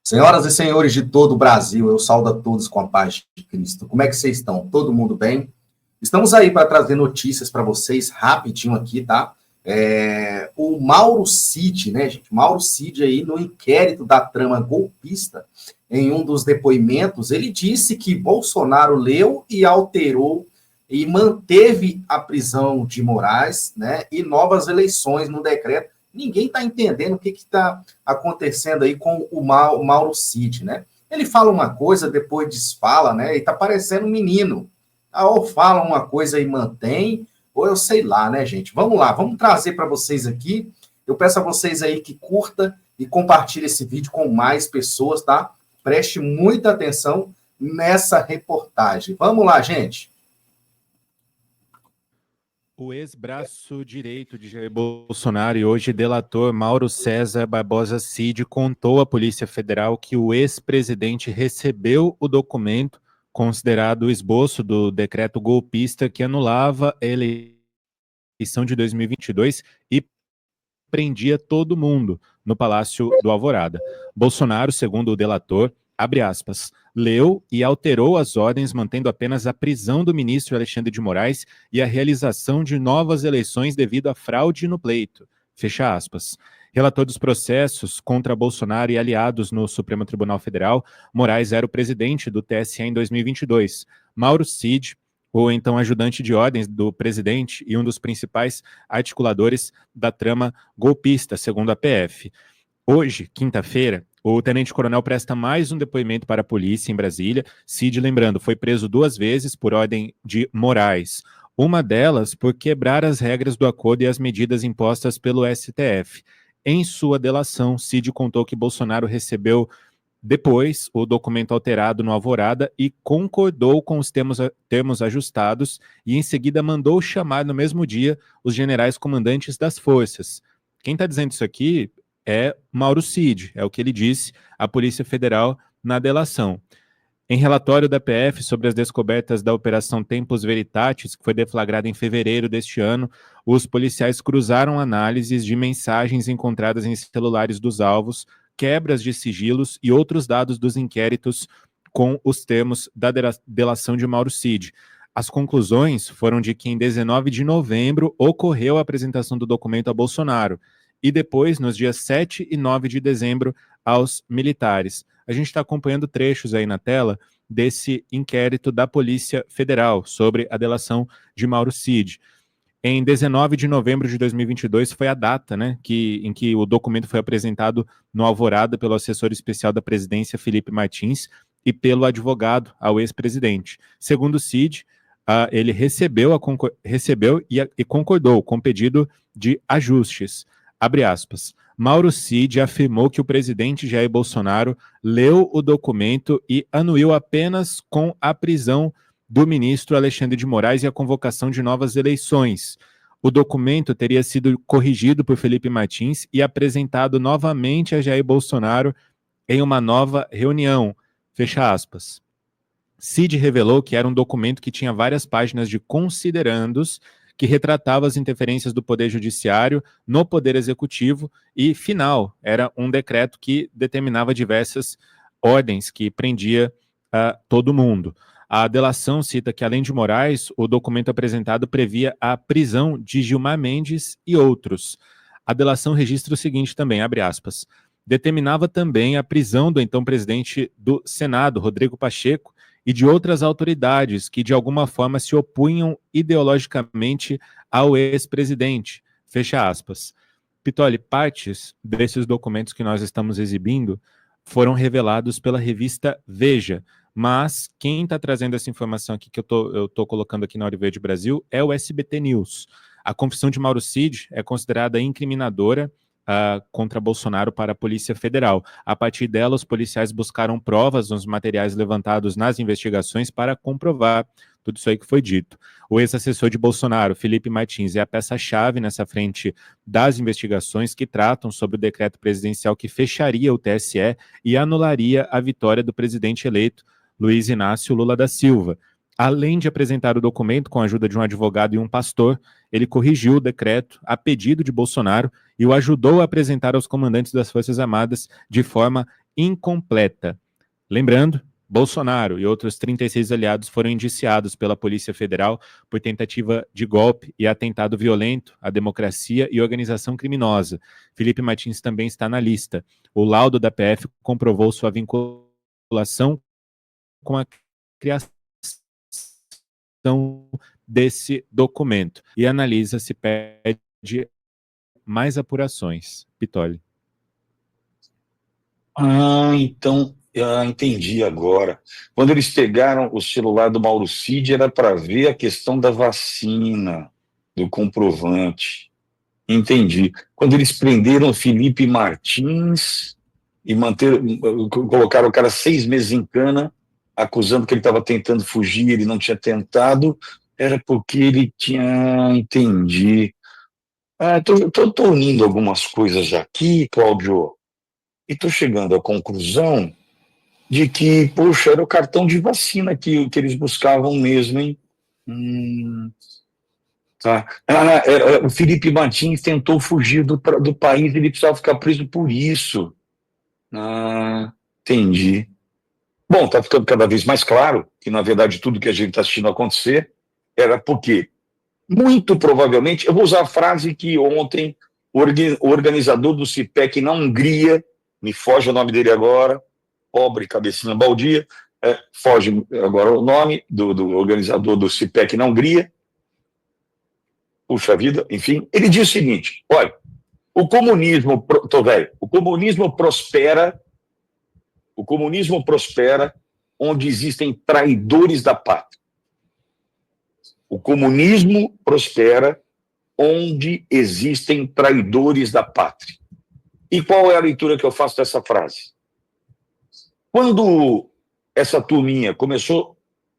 Senhoras e senhores de todo o Brasil, eu saúdo a todos com a paz de Cristo. Como é que vocês estão? Todo mundo bem? Estamos aí para trazer notícias para vocês, rapidinho aqui, tá? O Mauro Cid, né, gente? Mauro Cid aí no inquérito da trama golpista, em um dos depoimentos, ele disse que Bolsonaro leu e alterou e manteve a prisão de Moraes, né, e novas eleições no decreto. Ninguém está entendendo o que está acontecendo aí com o Mauro Cid, né? Ele fala uma coisa, depois desfala, né? E está parecendo um menino. Ou fala uma coisa e mantém, ou eu sei lá, né, gente? Vamos lá, vamos trazer para vocês aqui. Eu peço a vocês aí que curta e compartilhe esse vídeo com mais pessoas, tá? Preste muita atenção nessa reportagem. Vamos lá, gente. O ex-braço direito de Jair Bolsonaro e hoje delator Mauro César Barbosa Cid contou à Polícia Federal que o ex-presidente recebeu o documento considerado o esboço do decreto golpista que anulava a eleição de 2022 e prendia todo mundo no Palácio do Alvorada. Bolsonaro, segundo o delator, abre aspas, leu e alterou as ordens, mantendo apenas a prisão do ministro Alexandre de Moraes e a realização de novas eleições devido à fraude no pleito. Fecha aspas. Relator dos processos contra Bolsonaro e aliados no Supremo Tribunal Federal, Moraes era o presidente do TSE em 2022. Mauro Cid, ou então ajudante de ordens do presidente e um dos principais articuladores da trama golpista, segundo a PF. Hoje, quinta-feira, o tenente-coronel presta mais um depoimento para a polícia em Brasília. Cid, lembrando, foi preso 2 vezes por ordem de Moraes. Uma delas por quebrar as regras do acordo e as medidas impostas pelo STF. Em sua delação, Cid contou que Bolsonaro recebeu depois o documento alterado no Alvorada e concordou com os termos ajustados e em seguida mandou chamar no mesmo dia os generais comandantes das forças. Quem está dizendo isso aqui é Mauro Cid, é o que ele disse à Polícia Federal na delação. Em relatório da PF sobre as descobertas da Operação Tempus Veritatis, que foi deflagrada em fevereiro deste ano, os policiais cruzaram análises de mensagens encontradas em celulares dos alvos, quebras de sigilos e outros dados dos inquéritos com os termos da delação de Mauro Cid. As conclusões foram de que em 19 de novembro ocorreu a apresentação do documento a Bolsonaro e depois, nos dias 7 e 9 de dezembro, aos militares. A gente está acompanhando trechos aí na tela desse inquérito da Polícia Federal sobre a delação de Mauro Cid. Em 19 de novembro de 2022 foi a data, né, em que o documento foi apresentado no Alvorada pelo assessor especial da presidência, Felipe Martins, e pelo advogado ao ex-presidente. Segundo Cid, ele recebeu e concordou com o pedido de ajustes. Abre aspas. Mauro Cid afirmou que o presidente Jair Bolsonaro leu o documento e anuiu apenas com a prisão do ministro Alexandre de Moraes e a convocação de novas eleições. O documento teria sido corrigido por Felipe Martins e apresentado novamente a Jair Bolsonaro em uma nova reunião. Fecha aspas. Cid revelou que era um documento que tinha várias páginas de considerandos que retratava as interferências do Poder Judiciário no Poder Executivo e, final, era um decreto que determinava diversas ordens que prendia todo mundo. A delação cita que, além de Moraes, o documento apresentado previa a prisão de Gilmar Mendes e outros. A delação registra o seguinte também, abre aspas, determinava também a prisão do então presidente do Senado, Rodrigo Pacheco, e de outras autoridades que de alguma forma se opunham ideologicamente ao ex-presidente. Fecha aspas. Pitoli, partes desses documentos que nós estamos exibindo foram revelados pela revista Veja, mas quem está trazendo essa informação aqui que eu tô colocando aqui na Hora Verde Brasil é o SBT News. A confissão de Mauro Cid é considerada incriminadora contra Bolsonaro para a Polícia Federal. A partir dela, os policiais buscaram provas nos materiais levantados nas investigações para comprovar tudo isso aí que foi dito. O ex-assessor de Bolsonaro, Felipe Martins, é a peça-chave nessa frente das investigações que tratam sobre o decreto presidencial que fecharia o TSE e anularia a vitória do presidente eleito, Luiz Inácio Lula da Silva. Além de apresentar o documento com a ajuda de um advogado e um pastor, ele corrigiu o decreto a pedido de Bolsonaro e o ajudou a apresentar aos comandantes das Forças Armadas de forma incompleta. Lembrando, Bolsonaro e outros 36 aliados foram indiciados pela Polícia Federal por tentativa de golpe e atentado violento à democracia e organização criminosa. Felipe Martins também está na lista. O laudo da PF comprovou sua vinculação com a criação desse documento e analisa se pede mais apurações. Pitoli. Então, entendi agora. Quando eles pegaram o celular do Mauro Cid, era para ver a questão da vacina, do comprovante. Entendi. Quando eles prenderam Felipe Martins e colocaram o cara 6 meses em cana, acusando que ele estava tentando fugir, ele não tinha tentado, era porque ele tinha... Entendi. Estou unindo algumas coisas aqui, Cláudio, e estou chegando à conclusão de que, poxa, era o cartão de vacina que eles buscavam mesmo, hein? Tá. O Felipe Martins tentou fugir do país, ele precisava ficar preso por isso. Entendi. Bom, está ficando cada vez mais claro que, na verdade, tudo que a gente está assistindo acontecer era porque, muito provavelmente, eu vou usar a frase que ontem o organizador do CIPEC na Hungria, me foge o nome dele agora, pobre cabecinha baldia, foge agora o nome do organizador do CIPEC na Hungria, puxa vida, enfim, ele diz o seguinte: olha, o comunismo prospera onde existem traidores da pátria. O comunismo prospera onde existem traidores da pátria. E qual é a leitura que eu faço dessa frase? Quando essa turminha começou,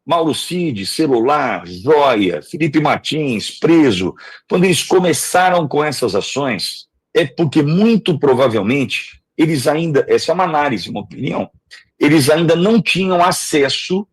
Mauro Cid, celular, joia, Felipe Martins, preso, quando eles começaram com essas ações, é porque muito provavelmente eles ainda, essa é uma análise, uma opinião, eles ainda não tinham acesso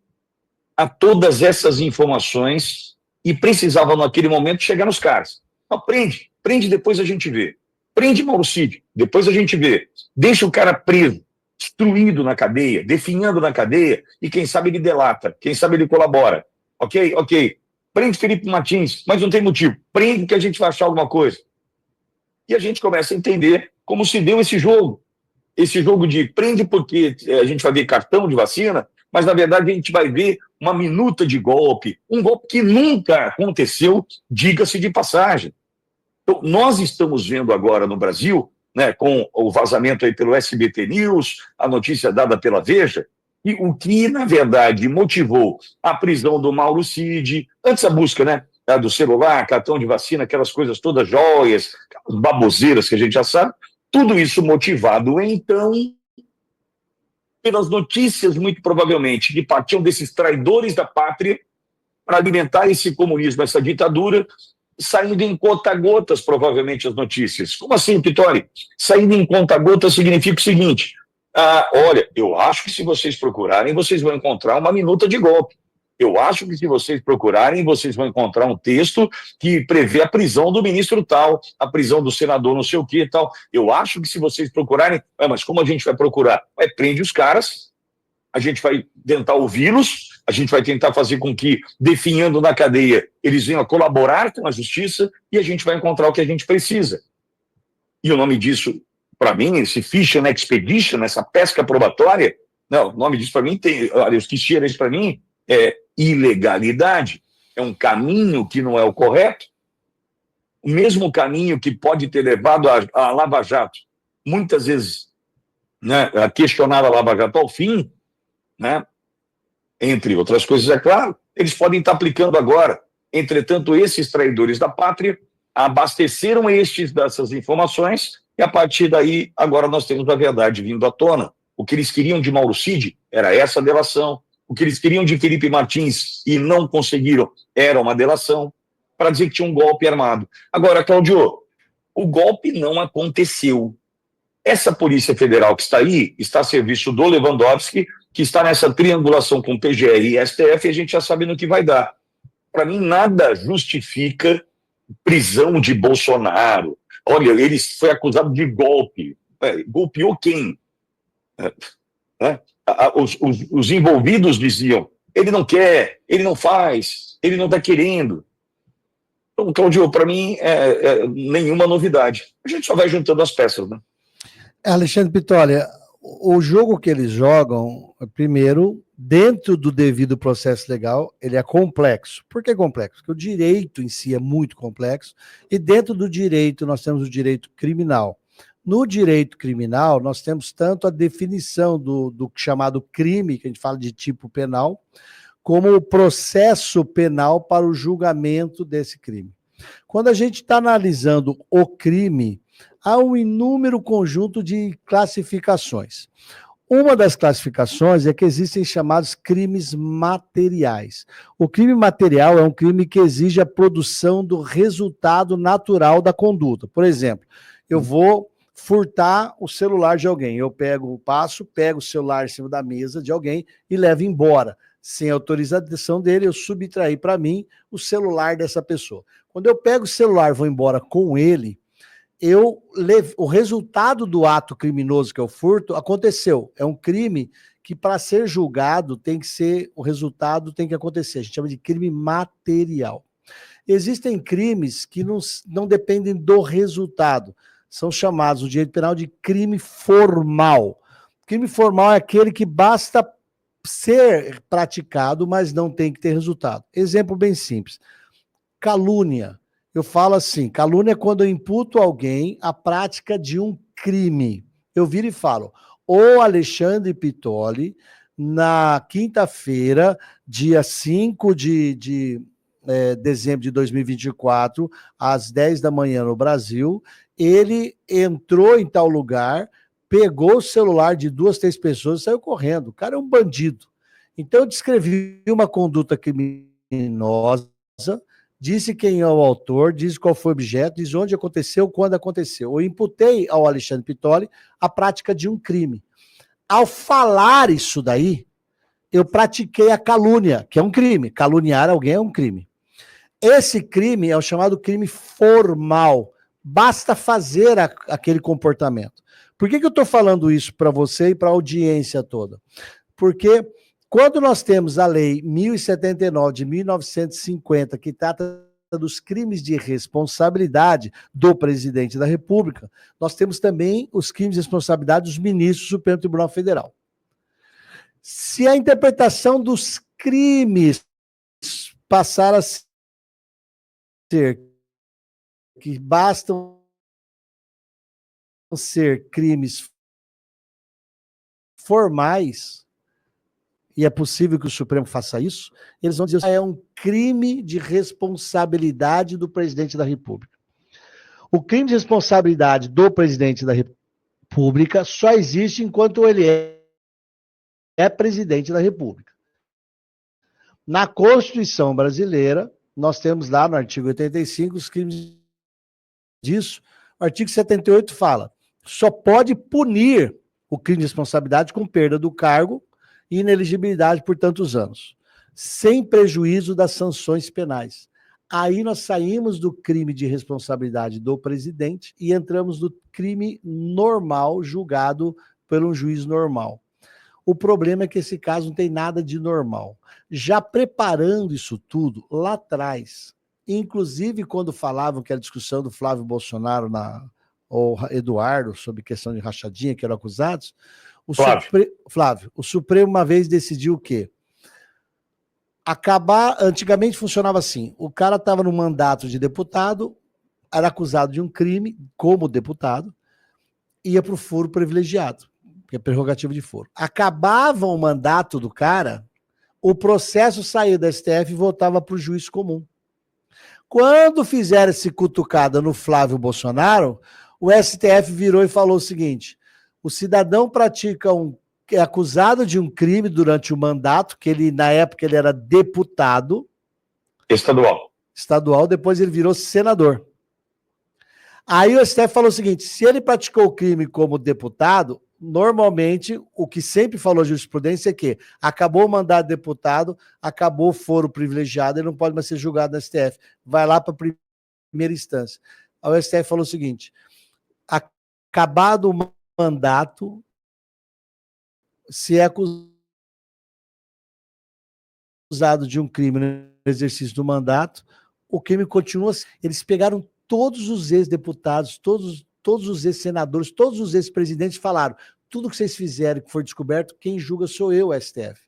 a todas essas informações e precisavam naquele momento chegar nos caras. Não, prende, depois a gente vê. Prende Mauro Cid, depois a gente vê. Deixa o cara preso, destruído na cadeia, definhando na cadeia, e quem sabe ele delata, quem sabe ele colabora. Ok? Prende Felipe Martins, mas não tem motivo. Prende que a gente vai achar alguma coisa. E a gente começa a entender como se deu esse jogo. Esse jogo de prende porque a gente vai ver cartão de vacina, mas na verdade a gente vai ver uma minuta de golpe, um golpe que nunca aconteceu, diga-se de passagem. Então, nós estamos vendo agora no Brasil, né, com o vazamento aí pelo SBT News, a notícia dada pela Veja, e o que, na verdade, motivou a prisão do Mauro Cid, antes a busca, né, do celular, cartão de vacina, aquelas coisas todas, joias, baboseiras que a gente já sabe, tudo isso motivado, então, pelas notícias, muito provavelmente, que partiam desses traidores da pátria para alimentar esse comunismo, essa ditadura, saindo em conta-gotas, provavelmente, as notícias. Como assim, Pitoli? Saindo em conta-gotas significa o seguinte: olha, eu acho que se vocês procurarem, vocês vão encontrar uma minuta de golpe. Eu acho que se vocês procurarem, vocês vão encontrar um texto que prevê a prisão do ministro tal, a prisão do senador não sei o que e tal. Eu acho que se vocês procurarem... mas como a gente vai procurar? Prende os caras, a gente vai tentar ouvi-los, a gente vai tentar fazer com que, definhando na cadeia, eles venham a colaborar com a justiça e a gente vai encontrar o que a gente precisa. E o nome disso, para mim, esse Fish and Expedition, essa pesca probatória, não, o nome disso para mim os que tiram isso para mim é ilegalidade, é um caminho que não é o correto, o mesmo caminho que pode ter levado a Lava Jato, muitas vezes, né, a questionar a Lava Jato ao fim, né, entre outras coisas, é claro, eles podem estar aplicando agora. Entretanto, esses traidores da pátria abasteceram dessas informações e, a partir daí, agora nós temos a verdade vindo à tona. O que eles queriam de Mauro Cid era essa delação. O que eles queriam de Felipe Martins e não conseguiram era uma delação, para dizer que tinha um golpe armado. Agora, Cláudio, o golpe não aconteceu. Essa Polícia Federal que está aí está a serviço do Lewandowski, que está nessa triangulação com PGR e STF, e a gente já sabe no que vai dar. Para mim, nada justifica prisão de Bolsonaro. Olha, ele foi acusado de golpe. Golpeou quem? né? Os envolvidos diziam, ele não quer, ele não faz, ele não está querendo. Então, Claudio, para mim, nenhuma novidade. A gente só vai juntando as peças, né? Alexandre Pitoli, o jogo que eles jogam, primeiro, dentro do devido processo legal, ele é complexo. Por que complexo? Porque o direito em si é muito complexo, e dentro do direito nós temos o direito criminal. No direito criminal, nós temos tanto a definição do chamado crime, que a gente fala de tipo penal, como o processo penal para o julgamento desse crime. Quando a gente está analisando o crime, há um inúmero conjunto de classificações. Uma das classificações é que existem chamados crimes materiais. O crime material é um crime que exige a produção do resultado natural da conduta. Por exemplo, eu vou furtar o celular de alguém. Eu pego o celular em cima da mesa de alguém e levo embora. Sem autorização dele, eu subtraí para mim o celular dessa pessoa. Quando eu pego o celular e vou embora com ele, o resultado do ato criminoso, que é o furto, aconteceu. É um crime que, para ser julgado, o resultado tem que acontecer. A gente chama de crime material. Existem crimes que não dependem do resultado. São chamados, no direito penal, de crime formal. Crime formal é aquele que basta ser praticado, mas não tem que ter resultado. Exemplo bem simples. Calúnia. Eu falo assim, calúnia é quando eu imputo a alguém a prática de um crime. Eu viro e falo, o Alexandre Pitoli, na quinta-feira, dia 5 de dezembro de 2024, às 10 da manhã no Brasil, ele entrou em tal lugar, pegou o celular de 2, 3 pessoas e saiu correndo. O cara é um bandido. Então eu descrevi uma conduta criminosa, disse quem é o autor, disse qual foi o objeto, disse onde aconteceu, quando aconteceu. Eu imputei ao Alexandre Pitoli a prática de um crime. Ao falar isso daí, eu pratiquei a calúnia, que é um crime. Caluniar alguém é um crime. Esse crime é o chamado crime formal. Basta fazer aquele comportamento. Por que eu estou falando isso para você e para a audiência toda? Porque quando nós temos a lei 1079 de 1950, que trata dos crimes de responsabilidade do presidente da República, nós temos também os crimes de responsabilidade dos ministros do Supremo Tribunal Federal. Se a interpretação dos crimes passar a ser que bastam ser crimes formais, e é possível que o Supremo faça isso, eles vão dizer que é um crime de responsabilidade do presidente da República. O crime de responsabilidade do presidente da República só existe enquanto ele é presidente da República. Na Constituição brasileira, nós temos lá no artigo 85 os crimes disso. O artigo 78 fala, só pode punir o crime de responsabilidade com perda do cargo e inelegibilidade por tantos anos, sem prejuízo das sanções penais. Aí nós saímos do crime de responsabilidade do presidente e entramos no crime normal, julgado por um juiz normal. O problema é que esse caso não tem nada de normal. Já preparando isso tudo lá atrás, inclusive quando falavam que era a discussão do Flávio Bolsonaro ou Eduardo sobre questão de rachadinha, que eram acusados, Flávio, o Supremo uma vez decidiu o quê? Antigamente funcionava assim, o cara estava no mandato de deputado, era acusado de um crime como deputado, ia para o foro privilegiado, que é prerrogativa de foro. Acabava o mandato do cara, o processo saía da STF e voltava para o juiz comum. Quando fizeram esse cutucada no Flávio Bolsonaro, o STF virou e falou o seguinte, o cidadão é acusado de um crime durante o mandato, que ele, na época, ele era deputado. Estadual, depois ele virou senador. Aí o STF falou o seguinte, se ele praticou o crime como deputado, normalmente, o que sempre falou a jurisprudência é que acabou o mandato de deputado, acabou o foro privilegiado, ele não pode mais ser julgado no STF. Vai lá para a primeira instância. Aí o STF falou o seguinte, acabado o mandato, se é acusado de um crime no exercício do mandato, o crime continua. Eles pegaram todos os ex-deputados, todos os ex-senadores, todos os ex-presidentes falaram: tudo que vocês fizeram que foi descoberto, quem julga sou eu, STF.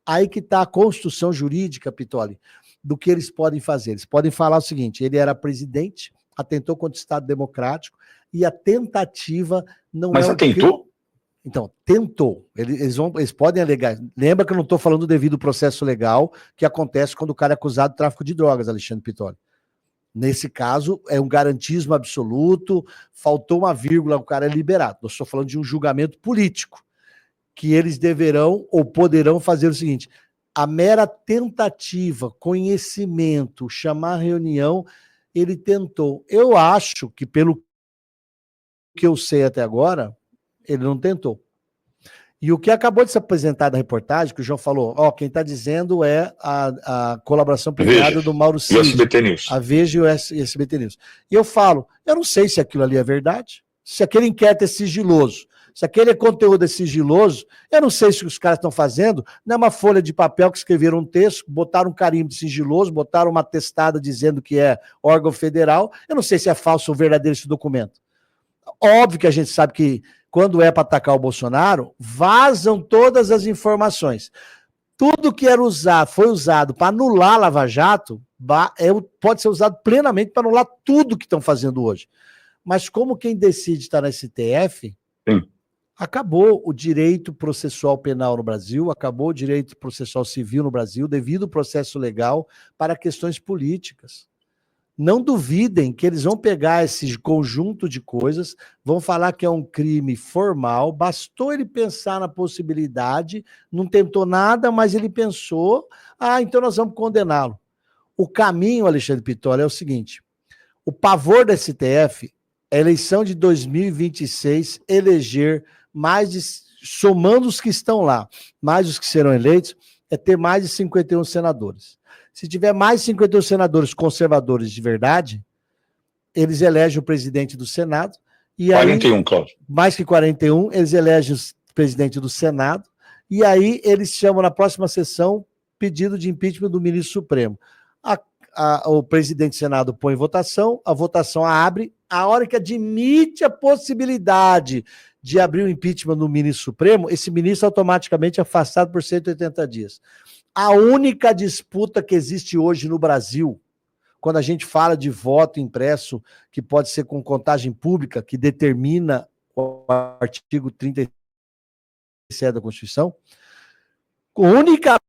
Aí que está a construção jurídica, Pitoli, do que eles podem fazer. Eles podem falar o seguinte: ele era presidente, atentou contra o Estado Democrático, e a tentativa não Mas é... atentou? Então, tentou. Eles podem alegar. Lembra que eu não estou falando do devido processo legal que acontece quando o cara é acusado de tráfico de drogas, Alexandre Pitoli. Nesse caso, é um garantismo absoluto, faltou uma vírgula, o cara é liberado. Eu estou falando de um julgamento político, que eles deverão ou poderão fazer o seguinte: a mera tentativa, conhecimento, chamar reunião, ele tentou. Eu acho que, pelo que eu sei até agora, ele não tentou. E o que acabou de se apresentar na reportagem, que o João falou, quem está dizendo é a colaboração premiada do Mauro Cid, e o SBT News. A Veja e o SBT News. E eu falo, eu não sei se aquilo ali é verdade, se aquele inquérito é sigiloso, se aquele conteúdo é sigiloso, eu não sei se o que os caras estão fazendo não é uma folha de papel que escreveram um texto, botaram um carimbo de sigiloso, botaram uma atestada dizendo que é órgão federal, eu não sei se é falso ou verdadeiro esse documento. Óbvio que a gente sabe que quando é para atacar o Bolsonaro, vazam todas as informações. Tudo que era usado, foi usado para anular a Lava Jato, pode ser usado plenamente para anular tudo que estão fazendo hoje. Mas como quem decide estar na STF, sim, acabou o direito processual penal no Brasil, acabou o direito processual civil no Brasil, devido ao processo legal para questões políticas. Não duvidem que eles vão pegar esse conjunto de coisas, vão falar que é um crime formal, bastou ele pensar na possibilidade, não tentou nada, mas ele pensou, então nós vamos condená-lo. O caminho, Alexandre Pitoli, é o seguinte: o pavor da STF é a eleição de 2026, eleger somando os que estão lá, mais os que serão eleitos, é ter mais de 51 senadores. Se tiver mais 51 senadores conservadores de verdade, eles elegem o presidente do Senado. E 41, aí, Cláudio. Mais que 41, eles elegem o presidente do Senado. E aí eles chamam na próxima sessão pedido de impeachment do ministro Supremo. O presidente do Senado põe votação, a votação abre. A hora que admite a possibilidade de abrir o impeachment do ministro Supremo, esse ministro automaticamente é afastado por 180 dias. A única disputa que existe hoje no Brasil, quando a gente fala de voto impresso, que pode ser com contagem pública, que determina o artigo 37 da Constituição, a única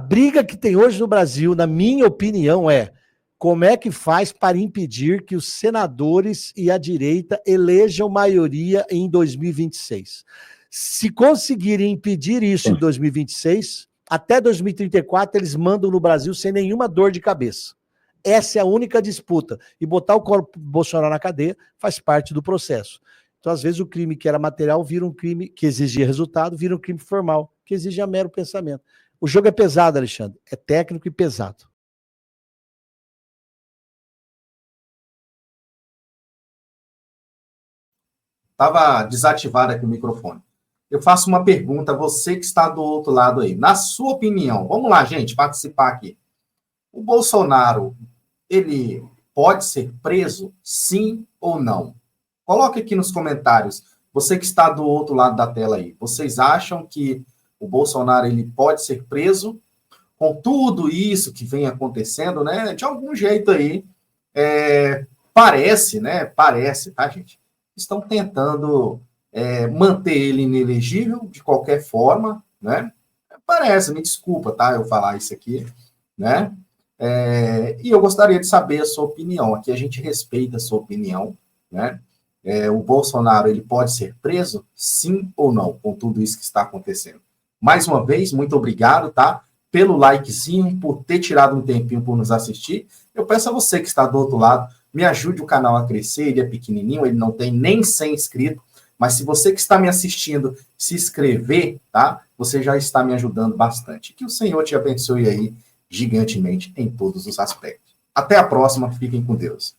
briga que tem hoje no Brasil, na minha opinião, é como é que faz para impedir que os senadores e a direita elejam maioria em 2026. Se conseguirem impedir isso em 2026... até 2034, eles mandam no Brasil sem nenhuma dor de cabeça. Essa é a única disputa. E botar o Bolsonaro na cadeia faz parte do processo. Então, às vezes, o crime que era material vira um crime que exigia resultado, vira um crime formal, que exige mero pensamento. O jogo é pesado, Alexandre. É técnico e pesado. Estava desativado aqui o microfone. Eu faço uma pergunta a você que está do outro lado aí. Na sua opinião, vamos lá, gente, participar aqui. O Bolsonaro, ele pode ser preso, sim ou não? Coloque aqui nos comentários. Você que está do outro lado da tela aí. Vocês acham que o Bolsonaro ele pode ser preso? Com tudo isso que vem acontecendo, né? De algum jeito aí, parece, né? Parece, tá, gente? Estão tentando... manter ele inelegível de qualquer forma, né? Parece, me desculpa, tá? Eu falar isso aqui, né? E eu gostaria de saber a sua opinião. Aqui a gente respeita a sua opinião, né? O Bolsonaro, ele pode ser preso? Sim ou não, com tudo isso que está acontecendo? Mais uma vez, muito obrigado, tá? Pelo likezinho, por ter tirado um tempinho por nos assistir. Eu peço a você que está do outro lado, me ajude o canal a crescer, ele é pequenininho, ele não tem nem 100 inscritos, mas se você que está me assistindo se inscrever, tá? Você já está me ajudando bastante. Que o Senhor te abençoe aí gigantemente em todos os aspectos. Até a próxima, fiquem com Deus.